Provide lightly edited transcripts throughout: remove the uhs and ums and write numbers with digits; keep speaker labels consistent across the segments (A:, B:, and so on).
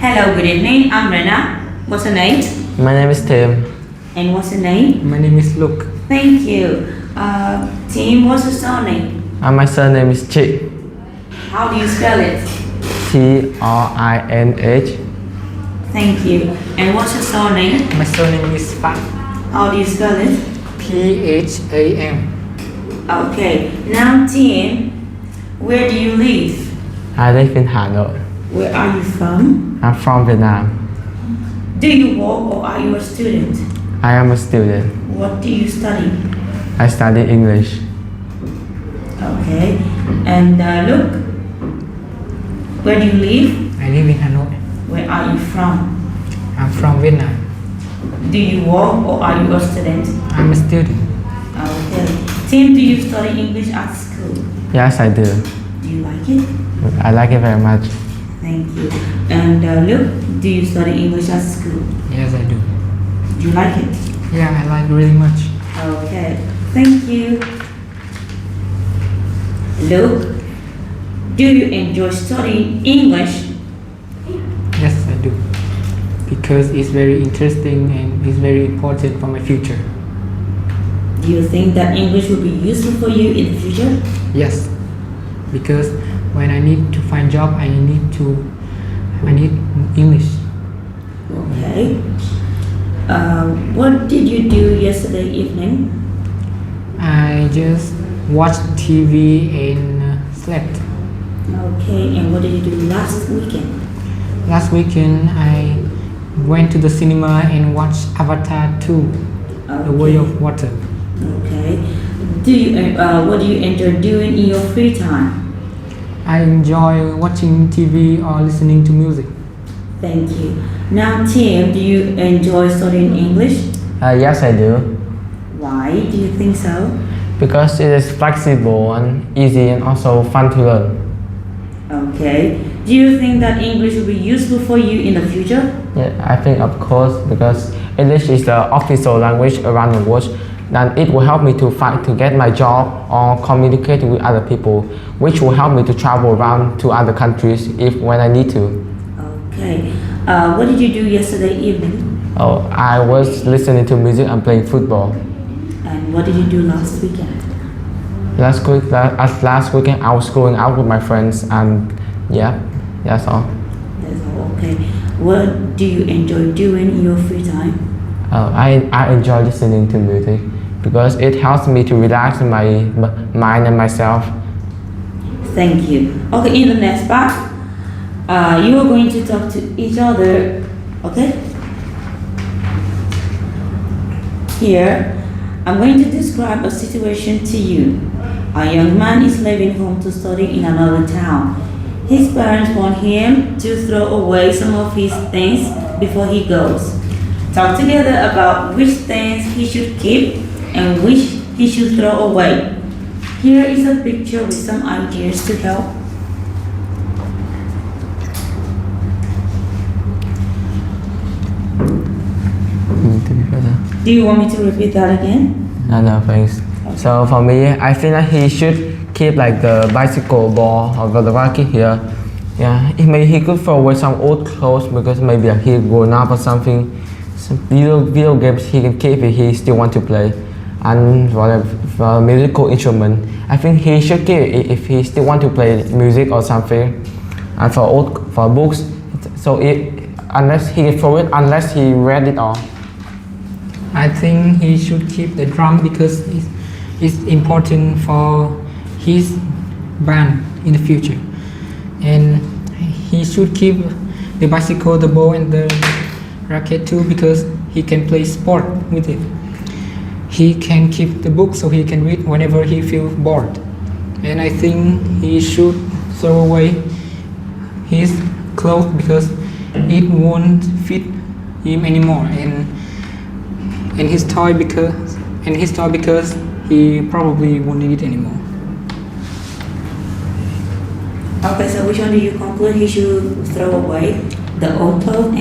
A: Hello, good evening. I'm Rena. What's your name?
B: My name is Tim.
A: And what's your name?
C: My name is Luke.
A: Thank you. Tim, what's your surname?
B: And my surname is Chi.
A: How do you spell it?
B: T-R-I-N-H.
A: Thank you. And what's your surname?
C: My surname is Pham.
A: How do you spell it?
C: Pham.
A: Okay. Now, Tim, where do you live?
B: I live in Hanoi.
A: Where are you from?
B: I'm from Vietnam.
A: Do you work or are you a student?
B: I am a student.
A: What do you study?
B: I study English.
A: Okay. And look, where do you live?
C: I live in Hanoi.
A: Where are you from?
C: I'm from Vietnam.
A: Do you work or are you a student?
C: I'm a student.
A: Okay. Tim, do you study English at school?
B: Yes, I do.
A: Do you like it?
B: I like it very much.
A: Thank you. And look, do you study English at school?
C: Yes, I do.
A: Do you like it?
C: Yeah, I like really much.
A: Okay. Thank you. Luke, do you enjoy studying English?
C: Yes, I do. Because it's very interesting and it's very important for my future.
A: Do you think that English will be useful for you in the future?
C: Yes. Because when I need to find job, I need English.
A: Okay. What did you do yesterday evening?
C: I just watched TV and slept.
A: Okay. And what did you do last weekend?
C: Last weekend, I went to the cinema and watched Avatar 2, The Way of Water.
A: Okay. What do you enjoy doing in your free time?
C: I enjoy watching TV or listening to music.
A: Thank you. Now, Tim, do you enjoy studying English?
B: Yes, I do.
A: Why do you think so?
B: Because it is flexible and easy and also fun to learn.
A: Okay. Do you think that English will be useful for you in the future?
B: Yeah, I think of course because English is the official language around the world. Then it will help me to get my job or communicate with other people, which will help me to travel around to other countries when I need to.
A: Okay. What did you do yesterday evening?
B: Oh, I was listening to music and playing football.
A: And what did you do last weekend?
B: Last weekend I was going out with my friends and yeah, that's all.
A: That's all. Okay. What do you enjoy doing in your free time?
B: I enjoy listening to music because it helps me to relax my mind and myself.
A: Thank you. Okay, in the next part, you are going to talk to each other, okay? Here, I'm going to describe a situation to you. A young man is leaving home to study in another town. His parents want him to throw away some of his things before he goes. Talk together about which things he should keep and which he should throw away. Here is a picture with some ideas to help. Do you want me to repeat that again?
B: No, thanks.
A: Okay.
B: So for me, I feel like he should keep like the bicycle ball or the racket here. Yeah, he could throw away some old clothes because maybe he grown up or something. Some video games he can keep if he still want to play. And for musical instrument, I think he should keep it if he still want to play music or something. And for books, so unless he throw it, unless he read it all.
C: I think he should keep the drum because it's important for his band in the future. And he should keep the bicycle, the ball and the racket too because he can play sport with it. He can keep the book so he can read whenever he feels bored. And I think he should throw away his clothes because it won't fit him anymore. And his toy because he probably won't need it anymore.
A: Okay, so which one do you conclude he should throw away? The old clothes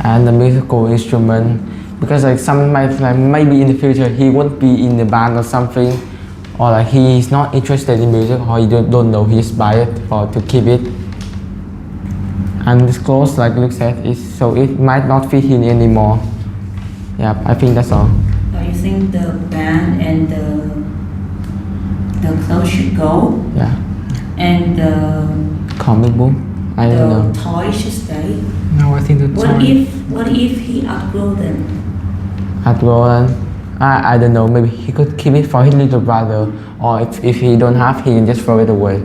B: and the musical instrument because maybe in the future he won't be in the band or something, or like he's not interested in music or he don't know he's by it or to keep it. And this clothes, like Luke said, is so it might not fit him anymore. Yeah, I think that's all.
A: You think the band and the clothes should go,
B: Yeah,
A: and
B: comic book. I don't know.
A: the toy should stay?
C: No, I think the toy.
A: What if he outgrow them?
B: At Roland, I don't know. Maybe he could keep it for his little brother, or if he don't have, he can just throw it away.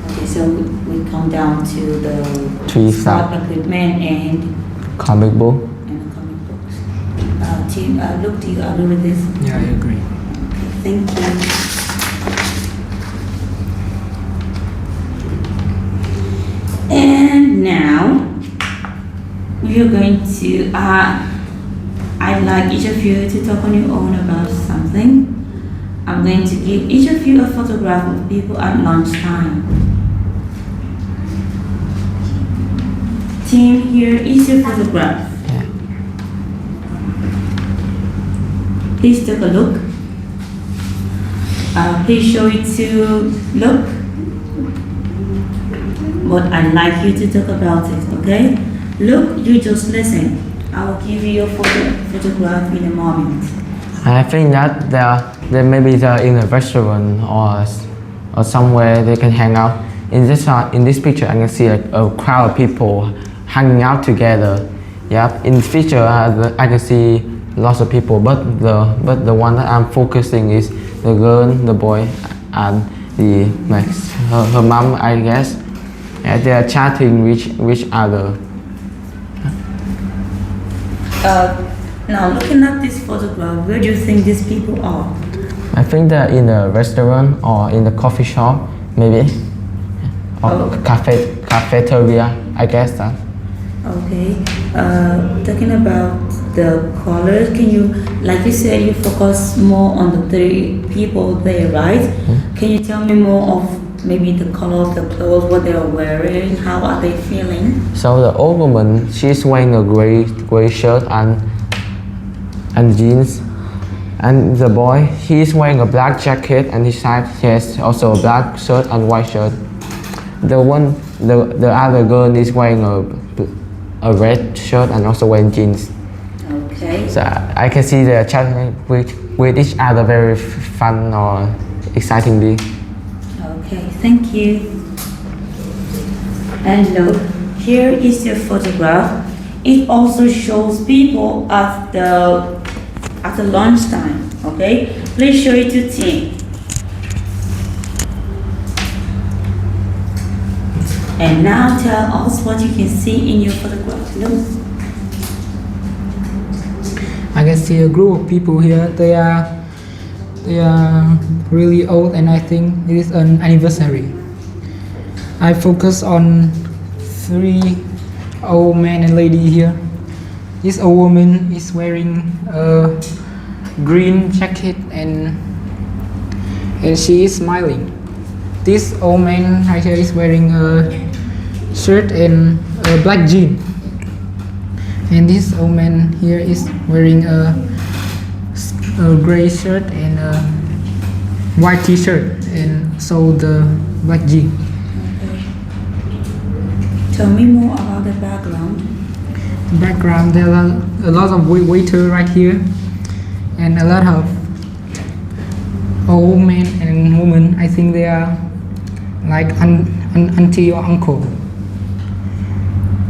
A: Okay, so we come down to the
B: Three
A: sport
B: stuff.
A: equipment and
B: Comic book.
A: the comic books. Tim, look, do you agree with this?
C: Yeah, I agree.
A: Okay, thank you. And now we are going to. I'd like each of you to talk on your own about something. I'm going to give each of you a photograph of people at lunchtime. Team, here is your photograph.
B: Yeah.
A: Please take a look. Please show it to Look. But I'd like you to talk about it, okay? Look, you just listen. I'll give you your photograph in a moment.
B: I think that there maybe they're in a restaurant or somewhere they can hang out. In this picture, I can see like a crowd of people hanging out together. Yeah. In this picture, I can see lots of people, but the one that I'm focusing is the girl, the boy, and the like her mom, I guess. Yeah, they are chatting with each other.
A: Now, looking at this photograph, where do you think these people are?
B: I think they're in a restaurant or in the coffee shop, maybe, or cafeteria. I guess that.
A: Okay. Talking about the colors, can you, like you said, you focus more on the three people there, right? Can you tell me more of maybe the color of the clothes, what they are wearing, how are they feeling?
B: So the old woman, she's wearing a gray shirt and jeans, and the boy, he's wearing a black jacket, and his side he has also a black shirt and white shirt. The other girl is wearing a red shirt and also wearing jeans.
A: Okay.
B: So I can see they're chatting with each other very fun or excitingly.
A: Okay, thank you. And look, here is your photograph. It also shows people at the lunchtime. Okay, please show it to Tim. And now tell us what you can see in your photograph. Look.
C: I can see a group of people here. They are really old, and I think it is an anniversary. I focus on three old men and lady here. This old woman is wearing a green jacket and she is smiling. This old man right here is wearing a shirt and a black jean. And this old man here is wearing a gray shirt and a white t-shirt and so the black jean.
A: Okay. Tell me more about the background.
C: Background, there are a lot of waiter right here and a lot of old men and women. I think they are like auntie or uncle,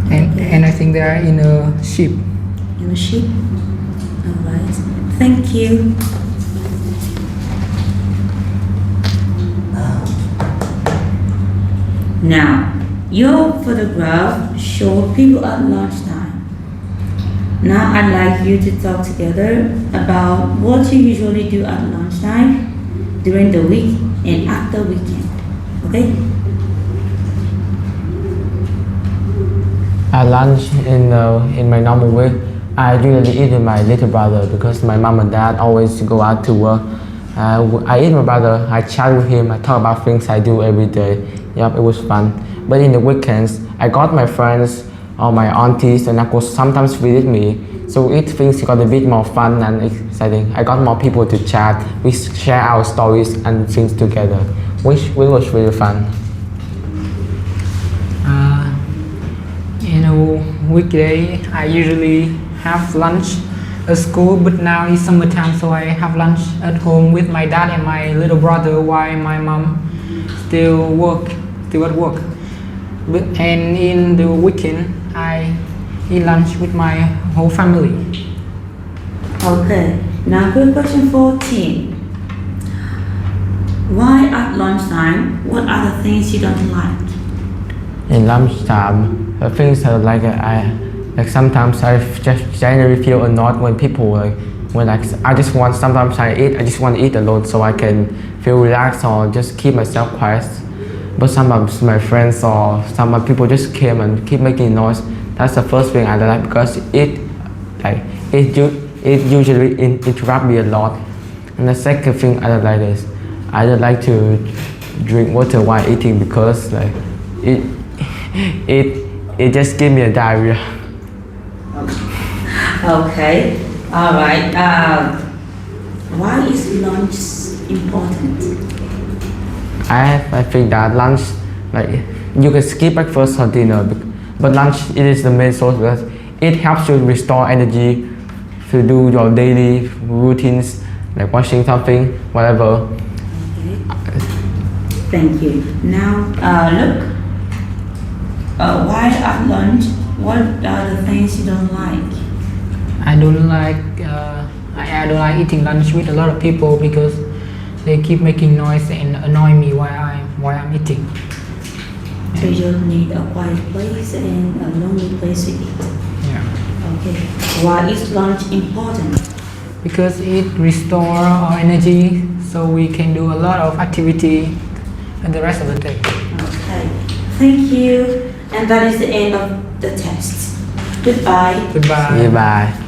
C: and I think they are in a ship.
A: In a ship? Alright. Thank you. Now, your photograph showed people at lunchtime. Now I'd like you to talk together about what you usually do at lunchtime, during the week, and after weekend. Okay?
B: At lunch in my normal week, I usually eat with my little brother because my mom and dad always go out to work. I eat with my brother, I chat with him, I talk about things I do every day. Yep, it was fun. But in the weekends, I got my friends or my aunties and uncles sometimes visit me. So it things got a bit more fun and exciting. I got more people to chat. We share our stories and things together, which was really fun.
C: In a weekday, I usually have lunch at school, but now it's summertime, so I have lunch at home with my dad and my little brother while my mom still at work. And in the weekend, I eat lunch with my whole family.
A: Okay, now quick question 14. Why at lunchtime? What are the things you don't like?
B: In lunchtime, the things that like sometimes I just generally feel annoyed when people when I just want sometimes I just want to eat alone so I can feel relaxed or just keep myself quiet. But sometimes my friends or some people just came and keep making noise. That's the first thing I don't like because it usually interrupt me a lot. And the second thing I don't like is I don't like to drink water while eating because it just gives me a diarrhea.
A: Okay, all right. Why is lunch important?
B: I think that lunch, like you can skip breakfast or dinner, but lunch it is the main source because it helps you restore energy to do your daily routines, like washing something, whatever.
A: Okay. Thank you. Now, look. Why at lunch? What are the things you don't like?
C: I don't like I don't like eating lunch with a lot of people because they keep making noise and annoy me while I'm eating.
A: So you just need a quiet place and a lonely place to eat.
C: Yeah.
A: Okay. Why is lunch important?
C: Because it restores our energy so we can do a lot of activity and the rest of the day.
A: Okay. Thank you. And that is the end of the test. Goodbye.
C: Goodbye.
B: Bye.